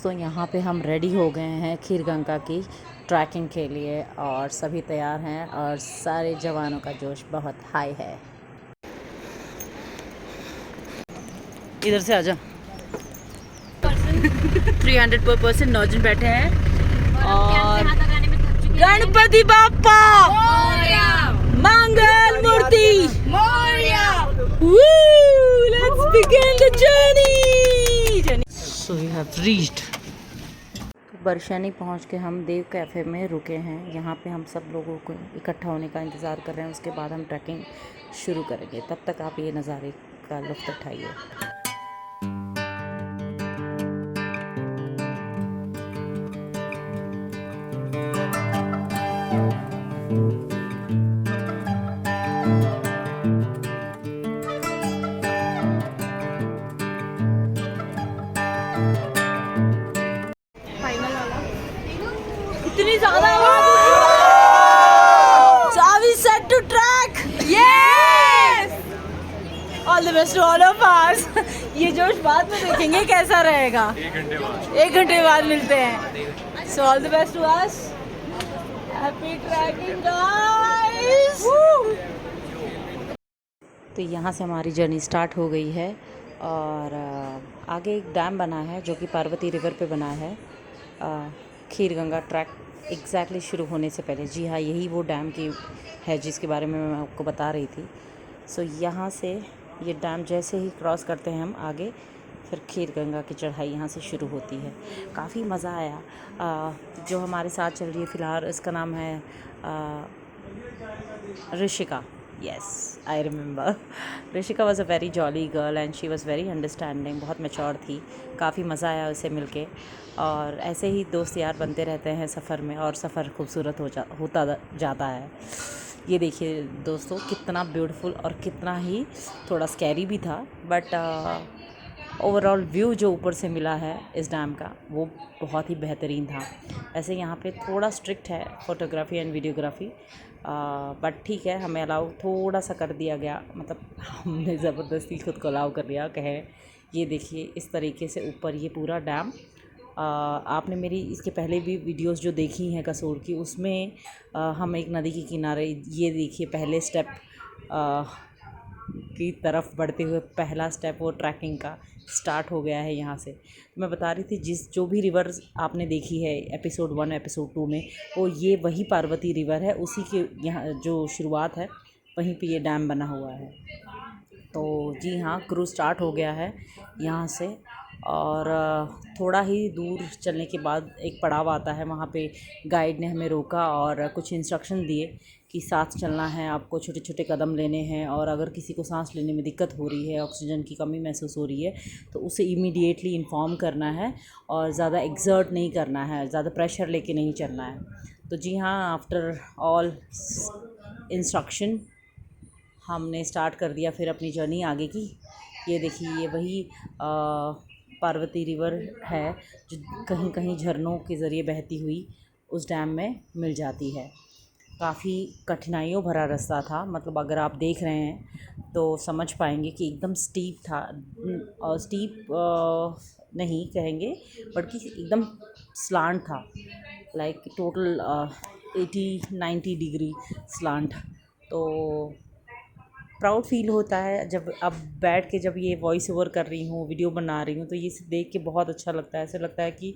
दोस्तों यहाँ पे हम रेडी हो गए हैं खीरगंगा की ट्रैकिंग के लिए और सभी तैयार हैं और सारे जवानों का जोश बहुत हाई है। इधर से आजा। 300 पर पर्सन 9 जन बैठे हैं और Ganapati Bappa Mangal Murti let's begin the journey. So we have reached Barshaini. पहुंच के हम देव कैफ़े में रुके हैं। यहाँ पे हम सब लोगों को इकट्ठा होने का इंतज़ार कर रहे हैं। उसके बाद हम ट्रैकिंग शुरू करेंगे। तब तक आप ये नज़ारे का लुत्फ़ उठाइए। इतनी ज़्यादा set to track. Yes! All the best to all of us. ये जोश बाद में देखेंगे कैसा रहेगा। 1 घंटे बाद मिलते हैं। So all the best to us. Happy tracking guys. तो यहाँ से हमारी जर्नी स्टार्ट हो गई है और आगे एक डैम बना है जो कि पार्वती रिवर पे बना है। खीरगंगा ट्रैक एग्जैक्टली शुरू होने से पहले। जी हाँ, यही वो डैम की है जिसके बारे में मैं आपको बता रही थी। सो यहाँ से ये डैम जैसे ही क्रॉस करते हैं हम आगे, फिर खीरगंगा की चढ़ाई यहाँ से शुरू होती है। काफ़ी मज़ा आया। जो हमारे साथ चल रही है फ़िलहाल, इसका नाम है Rishika. Yes, I remember. Rishika was a very jolly girl and she was very understanding. बहुत मैच्योर थी। काफ़ी मज़ा आया उसे मिलके और ऐसे ही दोस्त यार बनते रहते हैं सफ़र में और सफ़र खूबसूरत होता जाता है। ये देखिए दोस्तों, कितना ब्यूटीफुल और कितना ही थोड़ा स्कैरी भी था, बट ओवरऑल व्यू जो ऊपर से मिला है इस डैम का वो बहुत ही बेहतरीन था। ऐसे यहाँ पे थोड़ा स्ट्रिक्ट है फ़ोटोग्राफ़ी एंड वीडियोग्राफ़ी, बट ठीक है, हमें अलाउ थोड़ा सा कर दिया गया। मतलब हमने ज़बरदस्ती खुद को अलाउ कर लिया। कहे ये देखिए इस तरीके से ऊपर ये पूरा डैम। आपने मेरी इसके पहले भी वीडियोस जो देखी हैं कसोल की, उसमें हम एक नदी के किनारे, ये देखिए पहले स्टेप की तरफ बढ़ते हुए पहला स्टेप वो ट्रैकिंग का स्टार्ट हो गया है यहाँ से। मैं बता रही थी जो भी रिवर आपने देखी है एपिसोड 1 एपिसोड 2 में, वो ये वही पार्वती रिवर है। उसी के यहाँ जो शुरुआत है वहीं पे ये डैम बना हुआ है। तो जी हाँ, क्रूज़ स्टार्ट हो गया है यहाँ से और थोड़ा ही दूर चलने के बाद एक पड़ाव आता है। वहाँ पे गाइड ने हमें रोका और कुछ इंस्ट्रक्शन दिए कि साथ चलना है, आपको छोटे छोटे कदम लेने हैं और अगर किसी को सांस लेने में दिक्कत हो रही है, ऑक्सीजन की कमी महसूस हो रही है, तो उसे इमीडिएटली इन्फॉर्म करना है और ज़्यादा एक्सर्ट नहीं करना है, ज़्यादा प्रेशर लेके नहीं चलना है। तो जी हाँ, आफ्टर ऑल इंस्ट्रक्शन हमने स्टार्ट कर दिया फिर अपनी जर्नी आगे की। ये देखिए ये वही पार्वती रिवर है जो कहीं कहीं झरनों के ज़रिए बहती हुई उस डैम में मिल जाती है। काफ़ी कठिनाइयों भरा रास्ता था। मतलब अगर आप देख रहे हैं तो समझ पाएंगे कि एकदम स्टीप था, और स्टीप नहीं कहेंगे बल्कि एकदम स्लांट था। Like total 80-90 degree slant. तो प्राउड फील होता है जब अब बैठ के जब ये वॉइस ओवर कर रही हूँ, वीडियो बना रही हूँ, तो ये देख के बहुत अच्छा लगता है। ऐसे लगता है कि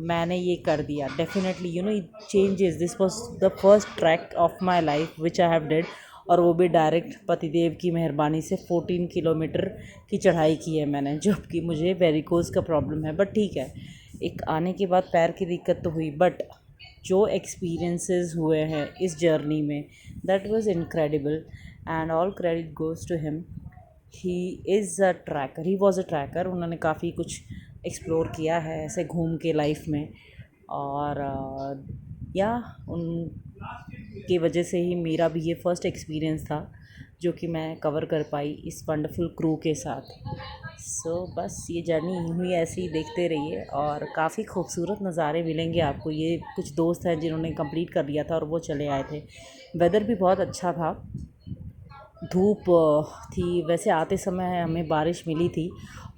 मैंने ये कर दिया। Definitely it changes. This was the first track of my life which I have did, और वो भी डायरेक्ट पतिदेव की मेहरबानी से 14 किलोमीटर की चढ़ाई की है मैंने, जबकि मुझे वेरिकोज का प्रॉब्लम है। बट ठीक है, एक आने के बाद पैर की दिक्कत तो हुई, बट जो एक्सपीरियंसेस हुए हैं इस जर्नी में, that was incredible and all credit goes to him. He is a trekker, he was a trekker. उन्होंने काफ़ी कुछ एक्सप्लोर किया है ऐसे घूम के लाइफ में, और या उनकी वजह से ही मेरा भी ये फ़र्स्ट एक्सपीरियंस था जो कि मैं कवर कर पाई इस वंडरफुल क्रू के साथ। सो बस ये जर्नी हुई ऐसे ही, देखते रहिए और काफ़ी खूबसूरत नज़ारे मिलेंगे आपको। ये कुछ दोस्त हैं जिन्होंने कंप्लीट कर लिया था और वो चले आए थे। वेदर भी बहुत अच्छा था धूप थी। वैसे आते समय हमें बारिश मिली थी,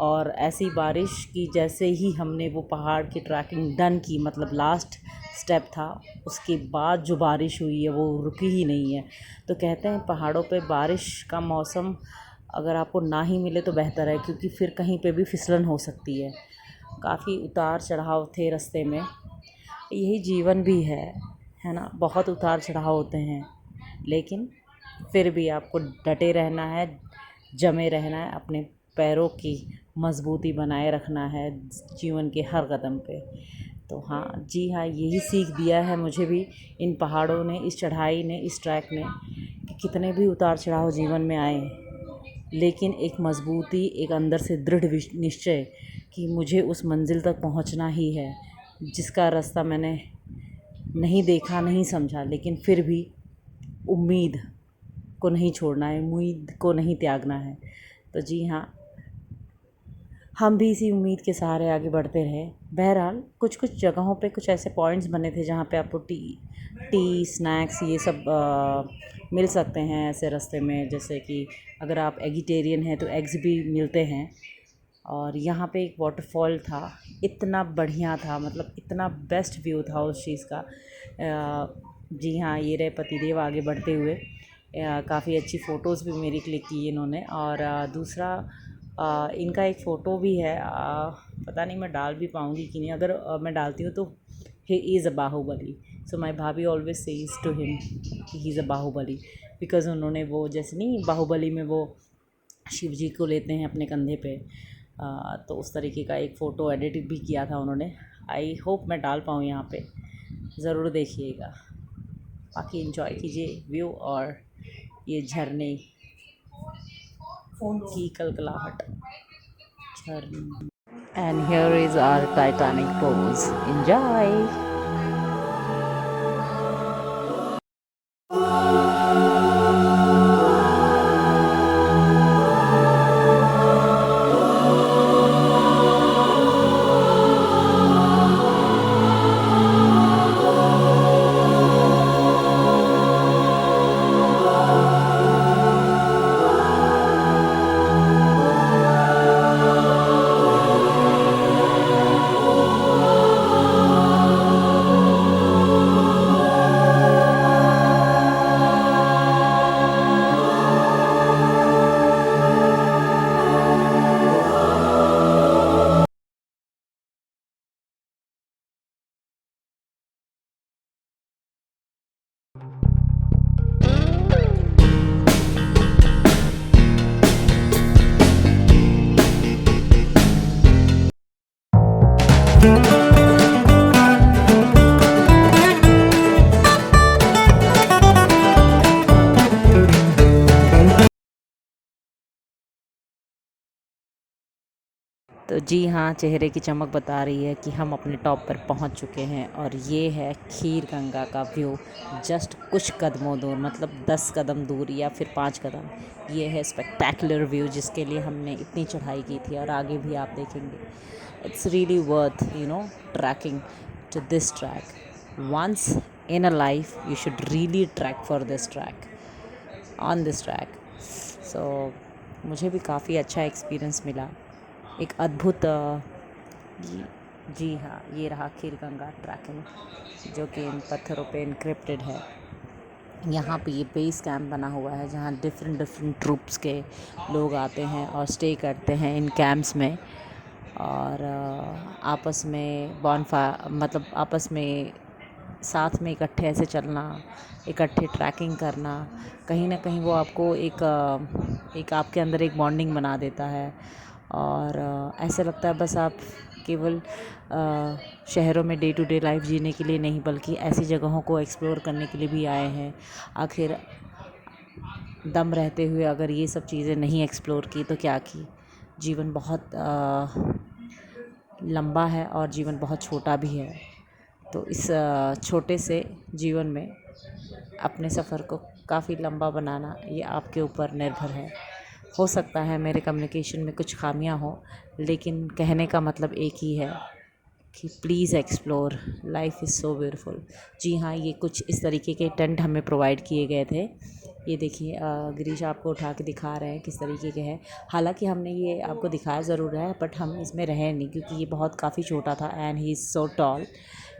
और ऐसी बारिश की जैसे ही हमने वो पहाड़ की ट्रैकिंग डन की, मतलब लास्ट स्टेप था, उसके बाद जो बारिश हुई है वो रुकी ही नहीं है। तो कहते हैं पहाड़ों पे बारिश का मौसम अगर आपको ना ही मिले तो बेहतर है, क्योंकि फिर कहीं पे भी फिसलन हो सकती है। काफ़ी उतार चढ़ाव थे रास्ते में। यही जीवन भी है ना, बहुत उतार चढ़ाव होते हैं, लेकिन फिर भी आपको डटे रहना है, जमे रहना है, अपने पैरों की मजबूती बनाए रखना है जीवन के हर कदम पे। तो हाँ जी हाँ, यही सीख दिया है मुझे भी इन पहाड़ों ने, इस चढ़ाई ने, इस ट्रैक ने, कि कितने भी उतार चढ़ाव जीवन में आए, लेकिन एक मजबूती, एक अंदर से दृढ़ निश्चय कि मुझे उस मंजिल तक पहुंचना ही है, जिसका रास्ता मैंने नहीं देखा, नहीं समझा, लेकिन फिर भी उम्मीद को नहीं छोड़ना है, उम्मीद को नहीं त्यागना है। तो जी हाँ, हम भी इसी उम्मीद के सहारे आगे बढ़ते रहे। बहरहाल कुछ कुछ जगहों पे कुछ ऐसे पॉइंट्स बने थे जहाँ पे आपको टी स्नैक्स ये सब मिल सकते हैं ऐसे रास्ते में। जैसे कि अगर आप एगिटेरियन हैं तो एग्स भी मिलते हैं। और यहाँ पे एक वाटरफॉल था, इतना बढ़िया था, मतलब इतना बेस्ट व्यू था उस चीज़ का। जी हाँ, ये रहे पतिदेव आगे बढ़ते हुए। काफ़ी अच्छी फ़ोटोज़ भी मेरी क्लिक की इन्होंने। और दूसरा इनका एक फ़ोटो भी है, पता नहीं मैं डाल भी पाऊँगी कि नहीं। अगर मैं डालती हूँ तो ही इज़ अ बाहुबली। सो माई भाभी ऑलवेज सेज टू हिम कि he is a Baahubali, because उन्होंने वो जैसे नहीं बाहुबली में वो शिव जी को लेते हैं अपने कंधे पे, तो उस तरीके का एक फ़ोटो एडिट भी किया था उन्होंने। आई होप मैं डाल पाऊँ यहाँ पे, ज़रूर देखिएगा। बाकी एंजॉय कीजिए व्यू और ये झरने की कलकलाहट। झरने and here is our Titanic pose. Enjoy. तो जी हाँ, चेहरे की चमक बता रही है कि हम अपने टॉप पर पहुंच चुके हैं। और ये है खीर गंगा का व्यू, जस्ट कुछ कदमों दूर, मतलब 10 कदम दूर या फिर 5 कदम। ये है स्पेक्टेकुलर व्यू जिसके लिए हमने इतनी चढ़ाई की थी, और आगे भी आप देखेंगे। It's really worth trekking to this trek. Once in a life you should really trek for this trek, on this trek. So मुझे भी काफ़ी अच्छा एक्सपीरियंस मिला। एक अद्भुत जी जी हाँ, ये रहा खीर गंगा ट्रैकिंग, जो कि इन पत्थरों पे इनक्रिप्टेड है। यहाँ पे ये बेस कैंप बना हुआ है जहाँ डिफरेंट डिफरेंट ट्रूप्स के लोग आते हैं और स्टे करते हैं इन कैंप्स में। और आपस में मतलब आपस में साथ में इकट्ठे ऐसे चलना, इकट्ठे ट्रैकिंग करना, कहीं ना कहीं वो आपको एक आपके अंदर एक बॉन्डिंग बना देता है। और ऐसा लगता है बस आप केवल शहरों में डे टू डे लाइफ जीने के लिए नहीं, बल्कि ऐसी जगहों को एक्सप्लोर करने के लिए भी आए हैं। आखिर दम रहते हुए अगर ये सब चीज़ें नहीं एक्सप्लोर की तो क्या की। जीवन बहुत लंबा है और जीवन बहुत छोटा भी है। तो इस छोटे से जीवन में अपने सफ़र को काफ़ी लंबा बनाना, ये आपके ऊपर निर्भर है। हो सकता है मेरे कम्युनिकेशन में कुछ खामियां हो, लेकिन कहने का मतलब एक ही है कि please explore, life is so beautiful. जी हाँ, ये कुछ इस तरीके के टेंट हमें प्रोवाइड किए गए थे ये देखिए गिरीश आपको उठा के दिखा रहे हैं किस तरीके के हैं। हालांकि हमने ये आपको दिखाया ज़रूर है बट हम इसमें रहे नहीं क्योंकि ये बहुत काफ़ी छोटा था and he is so tall.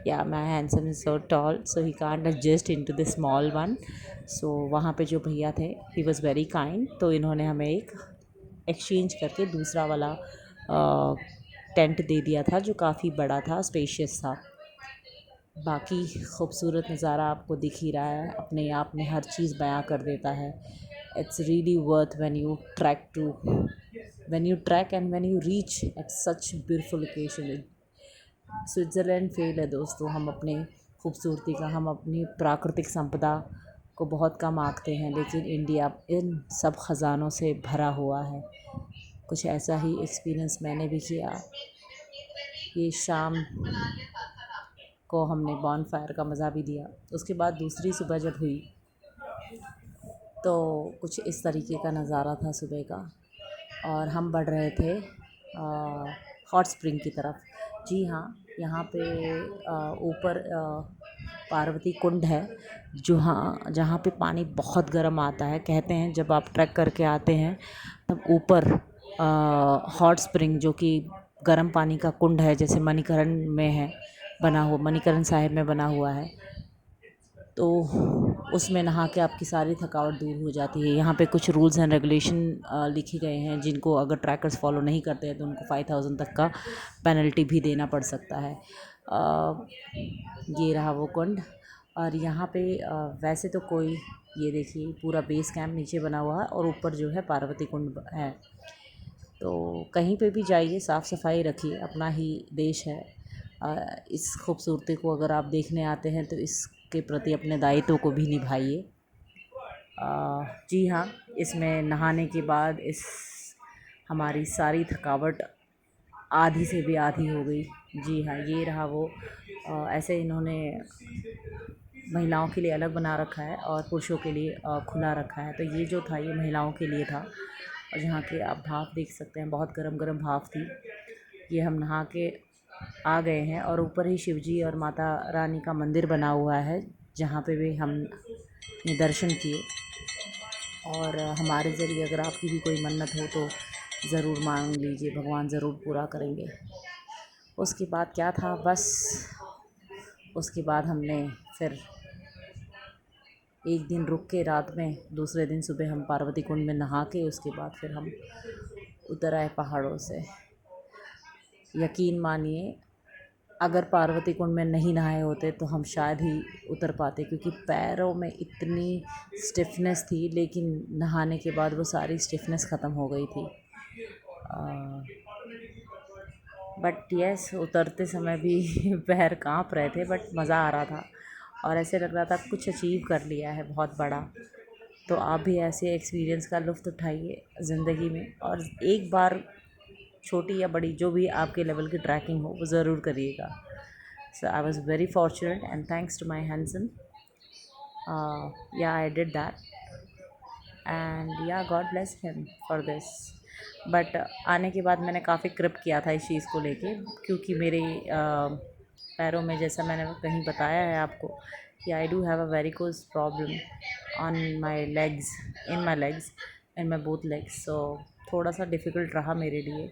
Yeah my handsome is so tall so he can't adjust into the small one. So वहाँ पे जो भैया थे ही वॉज़ वेरी काइंड, तो इन्होंने हमें एक एक्सचेंज करके दूसरा वाला टेंट दे दिया था जो काफ़ी बड़ा था, स्पेशियस था। बाकी खूबसूरत नज़ारा आपको दिख ही रहा है, अपने आप में हर चीज़ बयां कर देता है। It's really worth when you track and when you reach at such beautiful location. Switzerland fail है दोस्तों, हम अपने खूबसूरती का, हम अपनी प्राकृतिक संपदा को बहुत कम आंकते हैं, लेकिन इंडिया इन सब ख़जानों से भरा हुआ है। कुछ ऐसा ही एक्सपीरियंस मैंने भी किया। ये शाम को हमने बॉनफायर का मज़ा भी लिया। उसके बाद दूसरी सुबह जब हुई तो कुछ इस तरीके का नज़ारा था सुबह का, और हम बढ़ रहे थे हॉट स्प्रिंग की तरफ। जी हाँ, यहाँ पे ऊपर पार्वती कुंड है जहाँ पे पानी बहुत गर्म आता है। कहते हैं जब आप ट्रैक करके आते हैं तब ऊपर हॉट स्प्रिंग जो कि गर्म पानी का कुंड है, जैसे मणिकरण में है बना हुआ, मणिकरण साहिब में बना हुआ है, तो उसमें नहा के आपकी सारी थकावट दूर हो जाती है। यहाँ पे कुछ रूल्स एंड रेगुलेशन लिखे गए हैं जिनको अगर ट्रैकर्स फॉलो नहीं करते हैं तो उनको 5000 तक का पेनल्टी भी देना पड़ सकता है। ये रहा वो कुंड। और यहाँ पे वैसे तो कोई, ये देखिए पूरा बेस कैंप नीचे बना हुआ है और ऊपर जो है पार्वती कुंड है। तो कहीं पे भी जाइए साफ़ सफाई रखिए, अपना ही देश है। इस खूबसूरती को अगर आप देखने आते हैं तो इसके प्रति अपने दायित्व को भी निभाइए। जी हाँ, इसमें नहाने के बाद इस हमारी सारी थकावट आधी से भी आधी हो गई। जी हाँ, ये रहा वो ऐसे इन्होंने महिलाओं के लिए अलग बना रखा है और पुरुषों के लिए खुला रखा है। तो ये जो था ये महिलाओं के लिए था, और जहाँ के आप भाप देख सकते हैं, बहुत गरम गरम भाप थी। ये हम नहा के आ गए हैं और ऊपर ही शिवजी और माता रानी का मंदिर बना हुआ है जहाँ पे भी हमने दर्शन किए। और हमारे ज़रिए अगर आपकी भी कोई मन्नत हो तो ज़रूर मांग लीजिए, भगवान ज़रूर पूरा करेंगे। उसके बाद क्या था, बस उसके बाद हमने फिर एक दिन रुक के रात में, दूसरे दिन सुबह हम पार्वती कुंड में नहा के उसके बाद फिर हम उतर आए पहाड़ों से। यकीन मानिए अगर पार्वती कुंड में नहीं नहाए होते तो हम शायद ही उतर पाते, क्योंकि पैरों में इतनी स्टिफनेस थी, लेकिन नहाने के बाद वो सारी स्टिफनेस ख़त्म हो गई थी। बट यस, उतरते समय भी पैर कांप रहे थे बट मज़ा आ रहा था और ऐसे लग रहा था कुछ अचीव कर लिया है बहुत बड़ा। तो आप भी ऐसे एक्सपीरियंस का लुत्फ़ उठाइए ज़िंदगी में, और एक बार छोटी या बड़ी जो भी आपके लेवल की ट्रैकिंग हो वो ज़रूर करिएगा। So I was very fortunate and thanks to my handsome, yeah I did that and yeah God bless him for this. But आने के बाद मैंने काफ़ी क्रिप किया था इस चीज़ को लेके, क्योंकि मेरे पैरों में, जैसा मैंने कहीं बताया है आपको, कि I do have a varicose problem on my legs, in my both legs. So थोड़ा सा डिफ़िकल्ट रहा मेरे लिए।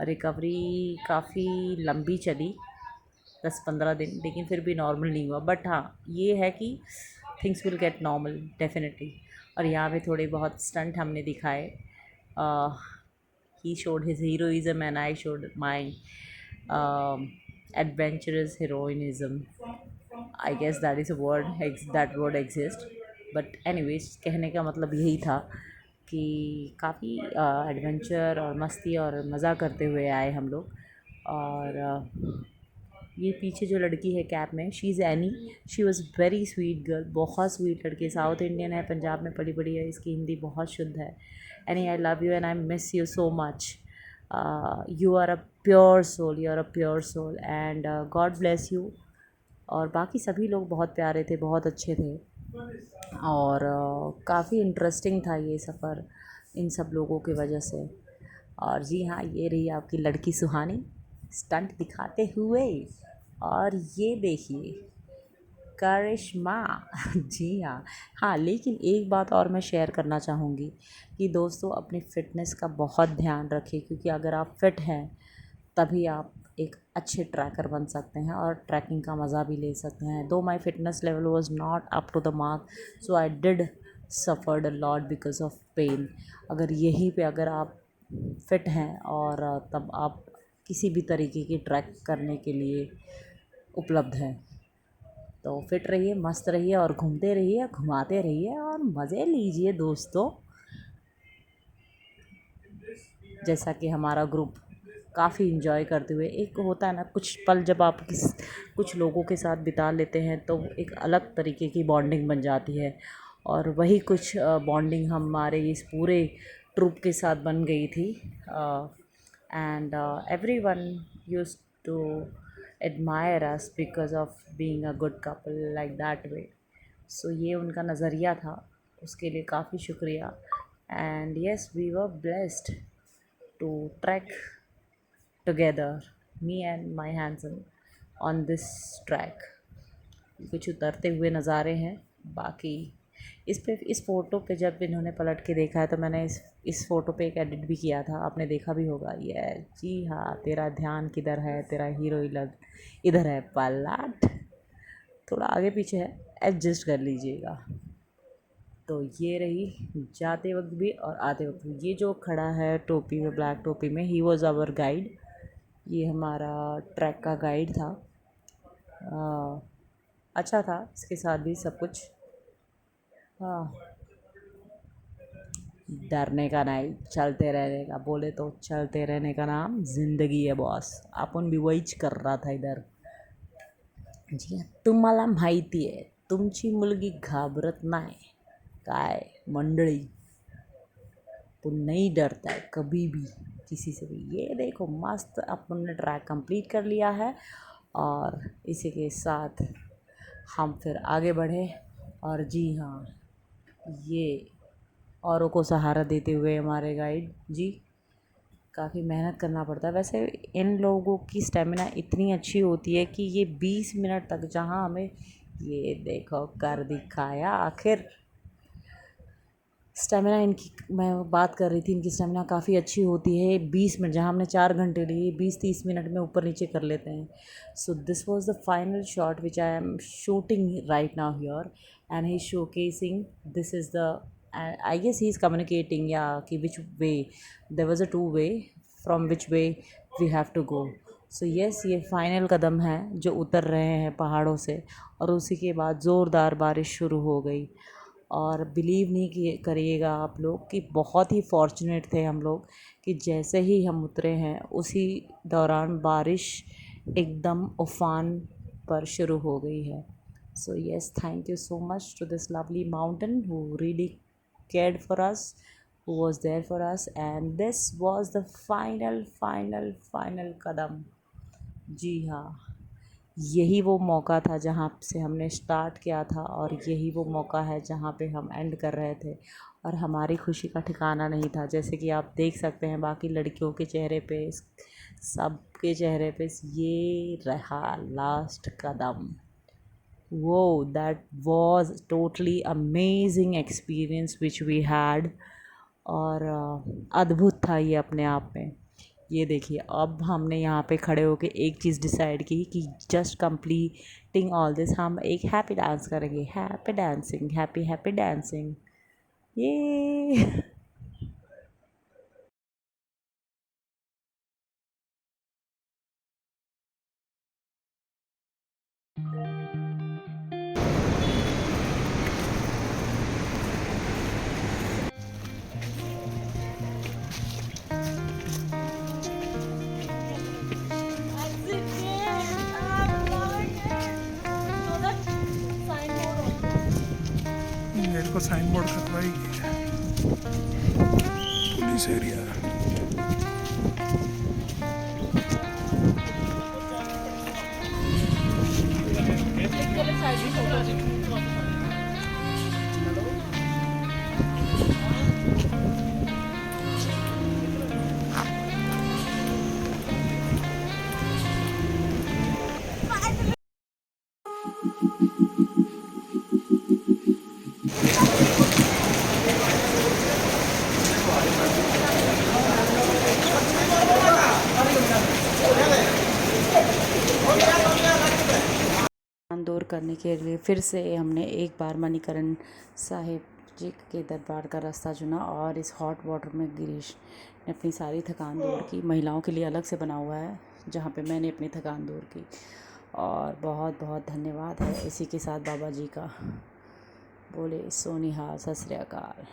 रिकवरी काफ़ी लंबी चली, 10-15 दिन, लेकिन फिर भी नॉर्मल नहीं हुआ। बट हाँ, ये है कि things will get normal definitely. और यहाँ पे थोड़े बहुत स्टंट हमने दिखाए। He showed his heroism and I showed my adventurous heroism. I guess that is a word, that word exists. But anyways, कहने का मतलब यही था कि काफ़ी एडवेंचर और मस्ती और मज़ा करते हुए आए हम लोग। और ये पीछे जो लड़की है कैप में, she is any, she was very sweet girl, बहुत स्वीट लड़की, साउथ इंडियन है, पंजाब में पली बड़ी है, इसकी हिंदी बहुत शुद्ध है। Any, I love you and I miss you so much. You are a pure soul, you are a pure soul and God bless you. और बाकी सभी लोग बहुत प्यारे थे, बहुत अच्छे थे, और काफ़ी इंटरेस्टिंग था ये सफ़र इन सब लोगों की वजह से। और जी हाँ, ये रही आपकी लड़की सुहानी स्टंट दिखाते हुए। और ये देखिए करिश्मा। जी हाँ। हाँ, लेकिन एक बात और मैं शेयर करना चाहूँगी कि दोस्तों अपनी फ़िटनेस का बहुत ध्यान रखें, क्योंकि अगर आप फिट हैं तभी आप एक अच्छे ट्रैकर बन सकते हैं और ट्रैकिंग का मज़ा भी ले सकते हैं। Though my fitness level was not up to the mark, so I did suffered a lot because of pain. अगर यहीं पे अगर आप फिट हैं और तब आप किसी भी तरीके की ट्रैक करने के लिए उपलब्ध हैं, तो फिट रहिए, मस्त रहिए और घूमते रहिए, घुमाते रहिए और मज़े लीजिए दोस्तों। जैसा कि हमारा ग्रुप काफ़ी इन्जॉय करते हुए, एक होता है ना कुछ पल जब आप कुछ लोगों के साथ बिता लेते हैं तो एक अलग तरीके की बॉन्डिंग बन जाती है, और वही कुछ बॉन्डिंग हमारे इस पूरे ट्रुप के साथ बन गई थी। And everyone used to admire us because of being a good couple like that way. So ये उनका नज़रिया था, उसके लिए काफ़ी शुक्रिया। And yes, we were blessed to trek together, me and my handsome, on this track। कुछ उतरते हुए नज़ारे हैं। बाकी इस फ़ोटो पे जब इन्होंने पलट के देखा है तो मैंने इस फ़ोटो पे एक एडिट भी किया था, आपने देखा भी होगा। ये जी हाँ, तेरा ध्यान किधर है, तेरा हीरो इधर है, पलट थोड़ा आगे पीछे है, एडजस्ट कर लीजिएगा। तो ये रही जाते वक्त भी और आते वक्त भी। ये जो खड़ा है टोपी में, ब्लैक टोपी में, ही वॉज़ आवर गाइड। ये हमारा ट्रैक का गाइड था। अच्छा था इसके साथ भी सब कुछ। हाँ, डरने का नहीं, चलते रहने का। बोले तो चलते रहने का नाम ज़िंदगी है बॉस। अपन भी वहीच कर रहा था इधर। जी हाँ, तुम्हाला माहिती आहे तुमची मुलगी घाबरत नाही काय मंडळी, तो नहीं डरता है कभी भी किसी से भी। ये देखो मस्त अपन ने ट्रैक कंप्लीट कर लिया है, और इसी के साथ हम फिर आगे बढ़े। और जी हाँ, ये औरों को सहारा देते हुए हमारे गाइड जी, काफ़ी मेहनत करना पड़ता है। वैसे इन लोगों की स्टेमिना इतनी अच्छी होती है कि ये 20 मिनट तक, जहाँ हमें ये देखो कर दिखाया आखिर। स्टेमिना इनकी, मैं बात कर रही थी, इनकी स्टेमिना काफ़ी अच्छी होती है। 20 मिनट जहाँ हमने 4 घंटे लिए, 20-30 मिनट में ऊपर नीचे कर लेते हैं। So this was the final shot which I am shooting right now here, and he showcasing this is the, I guess he is communicating yeah कि which way there was a two way from which way we have to go. So yes, ये final कदम है जो उतर रहे हैं पहाड़ों से, और उसी के बाद ज़ोरदार बारिश शुरू हो गई। और बिलीव नहीं करिएगा आप लोग कि बहुत ही फॉर्चुनेट थे हम लोग कि जैसे ही हम उतरे हैं उसी दौरान बारिश एकदम उफान पर शुरू हो गई है। So yes, thank you so much to this lovely mountain who really cared for us, who was there for us, and this was the final कदम। जी हाँ, यही वो मौका था जहाँ से हमने स्टार्ट किया था, और यही वो मौका है जहाँ पे हम एंड कर रहे थे, और हमारी खुशी का ठिकाना नहीं था। जैसे कि आप देख सकते हैं बाकी लड़कियों के चेहरे पे, सबके चेहरे पे ये रहा लास्ट कदम। वो that was totally amazing experience which we had, और अद्भुत था ये अपने आप में। ये देखिए, अब हमने यहाँ पे खड़े होके एक चीज़ डिसाइड की कि जस्ट कंप्लीटिंग ऑल दिस हम एक हैप्पी डांस करेंगे। Happy dancing, happy happy dancing, ये मेरे को साइन बोर्ड कटवाएगी पुलिस एरिया। करने के लिए फिर से हमने एक बार मणिकरण साहिब जी के दरबार का रास्ता चुना और इस हॉट वाटर में गिरीश ने अपनी सारी थकान दूर की। महिलाओं के लिए अलग से बना हुआ है जहाँ पे मैंने अपनी थकान दूर की, और बहुत बहुत धन्यवाद है इसी के साथ बाबा जी का। बोले सो निहाल, सत श्री अकाल।